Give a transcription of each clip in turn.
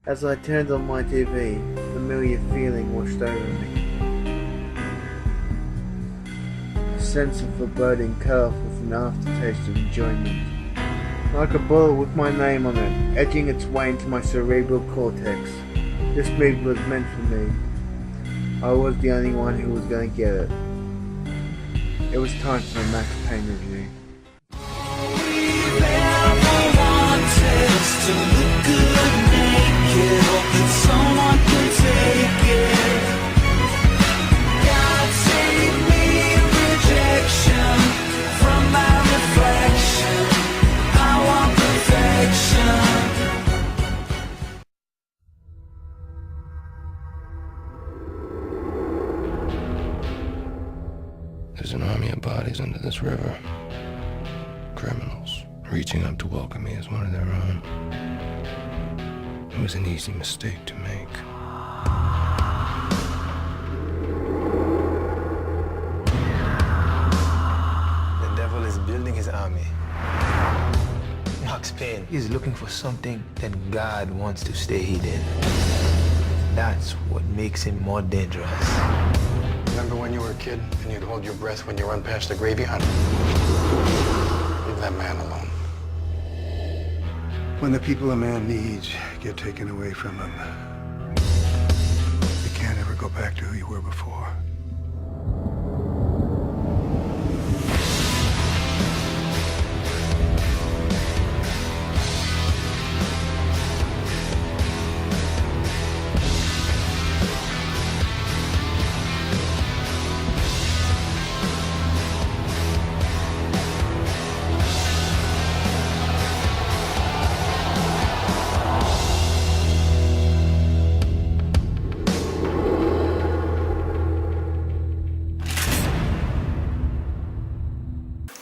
As I turned on my TV, a familiar feeling washed over me. A sense of foreboding cut off with an aftertaste of enjoyment. Like a bullet with my name on it, edging its way into my cerebral cortex. This movie was meant for me. I was the only one who was going to get it. It was time for a Max Payne review. Someone can take it. God save me rejection from my reflection. I want perfection. There's an army of bodies under this river. Criminals reaching up to welcome me as one of their own. It was an easy mistake to make. The devil is building his army. Max Payne is looking for something that God wants to stay hidden. That's what makes him more dangerous. Remember when you were a kid and you'd hold your breath when you run past the graveyard? Leave that man alone. When the people a man needs get taken away from him, you can't ever go back to who you were before.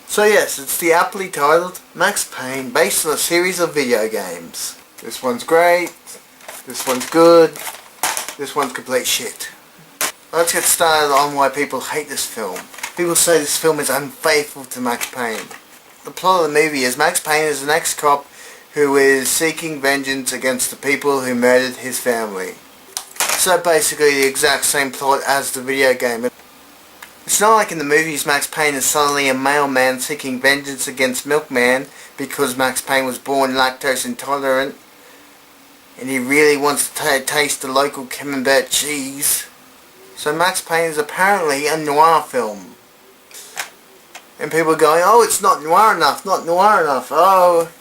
So yes, it's the aptly titled Max Payne, based on a series of video games. This one's great, this one's good, this one's complete shit. Let's get started on why people hate this film. People say this film is unfaithful to Max Payne. The plot of the movie is Max Payne is an ex-cop who is seeking vengeance against the people who murdered his family. So basically the exact same plot as the video game. It's not like in the movies Max Payne is suddenly a mailman seeking vengeance against Milkman because Max Payne was born lactose intolerant and he really wants to taste the local camembert cheese. So Max Payne is apparently a noir film. And people are going, oh, it's not noir enough, not noir enough, oh.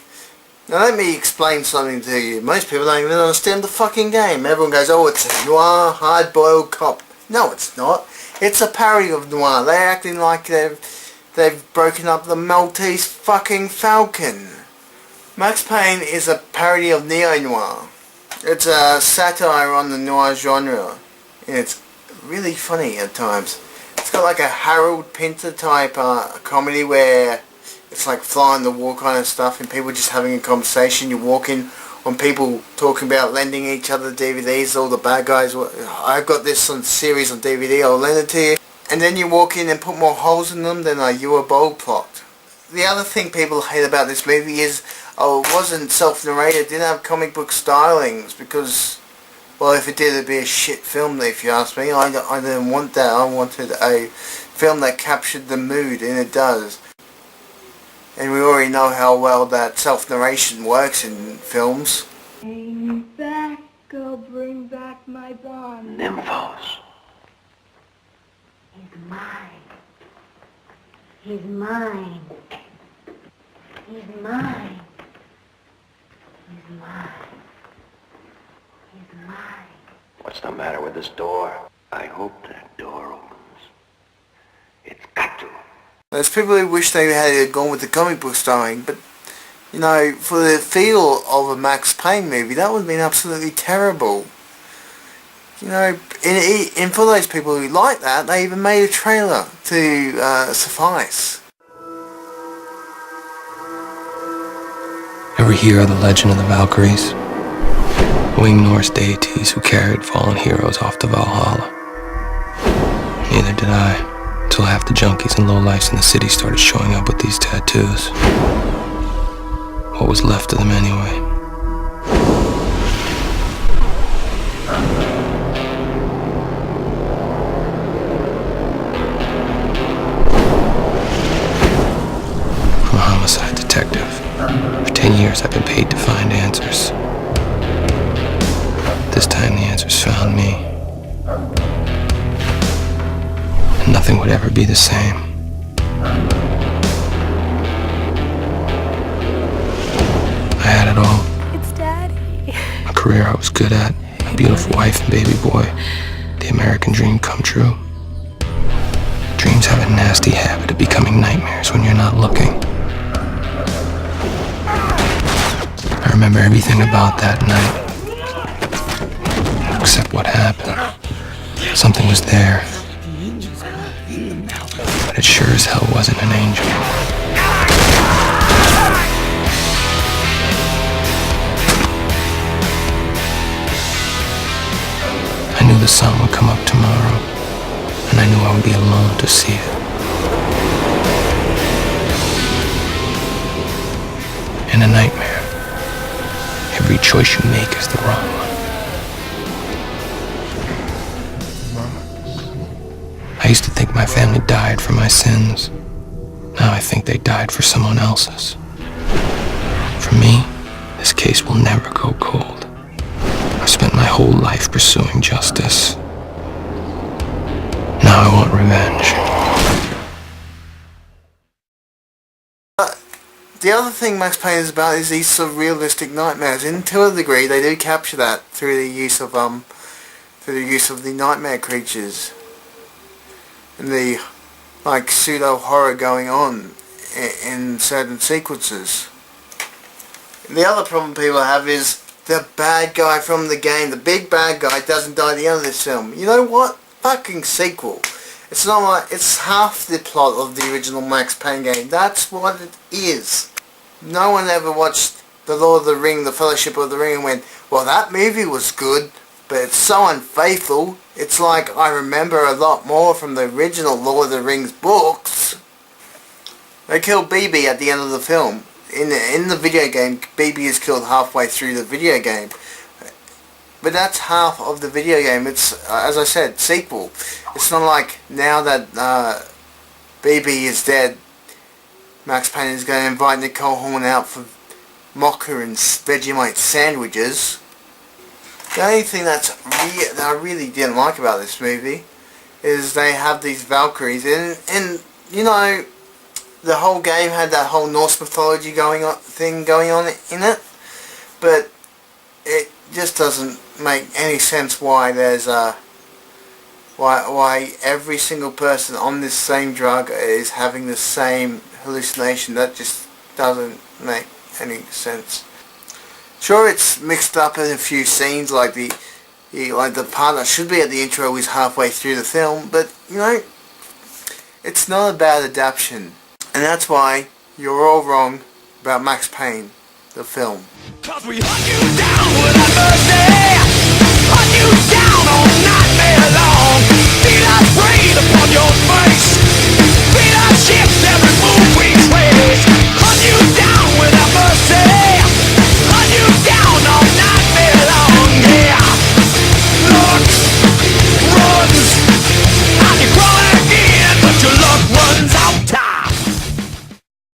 Now let me explain something to you. Most people don't even understand the fucking game. Everyone goes, oh, it's a noir, hard-boiled cop. No, it's not. It's a parody of noir. They're acting like they've broken up the Maltese fucking Falcon. Max Payne is a parody of neo-noir. It's a satire on the noir genre. And it's really funny at times. It's got like a Harold Pinter type comedy where it's like fly on the wall kind of stuff and people just having a conversation. You walk in on people talking about lending each other DVDs, all the bad guys, I've got this on series on DVD, I'll lend it to you. And then you walk in and put more holes in them than a You Were Bold plot. The other thing people hate about this movie is, oh, it wasn't self-narrated, it didn't have comic book stylings, because, well, if it did, it'd be a shit film, if you ask me. I didn't want that. I wanted a film that captured the mood, and it does. And we already know how well that self-narration works in films. Bring back, go bring back my bond. Nymphos. He's mine. He's mine. He's mine. He's mine. He's mine. What's the matter with this door? I hope that door opens. It's got to. There's people who wish they had gone with the comic book styling, but, you know, for the feel of a Max Payne movie, that would have been absolutely terrible. You know, and for those people who like that, they even made a trailer to suffice. Ever hear of the legend of the Valkyries? Winged Norse deities who carried fallen heroes off to Valhalla. Neither did I, until half the junkies and lowlifes in the city started showing up with these tattoos. What was left of them anyway? found me. And nothing would ever be the same. I had it all. It's Daddy. A career I was good at, a beautiful wife and baby boy, the American dream come true. Dreams have a nasty habit of becoming nightmares when you're not looking. I remember everything about that night, except what happened. Something was there, but it sure as hell wasn't an angel. I knew the sun would come up tomorrow, and I knew I would be alone to see it. In a nightmare, every choice you make is the wrong one. I used to think my family died for my sins. Now I think they died for someone else's. For me, this case will never go cold. I've spent my whole life pursuing justice. Now I want revenge. The other thing Max Payne is about is these surrealistic nightmares. And to a degree, they do capture that through the use of the nightmare creatures and the pseudo horror going on in certain sequences. And the other problem people have is the bad guy from the game, the big bad guy, doesn't die at the end of this film. You know what? Fucking sequel. It's not like, it's half the plot of the original Max Payne game. That's what it is. No one ever watched The Lord of the Ring, The Fellowship of the Ring and went, well, that movie was good, but it's so unfaithful. It's like I remember a lot more from the original Lord of the Rings books. They killed BB at the end of the film. In the video game, BB is killed halfway through the video game. But that's half of the video game. It's, as I said, sequel. It's not like now that BB is dead, Max Payne is going to invite Nicole Horn out for mocha and Vegemite sandwiches. The only thing that I really didn't like about this movie is they have these Valkyries, and you know, the whole game had that whole Norse mythology going on in it, but it just doesn't make any sense why there's why every single person on this same drug is having the same hallucination. That just doesn't make any sense. Sure, it's mixed up in a few scenes, like the part that should be at the intro is halfway through the film, but you know, it's not a bad adaptation, and that's why you're all wrong about Max Payne, the film. 'Cause we hunt you down without mercy, hunt you down all nightmare long, feel us breathe upon your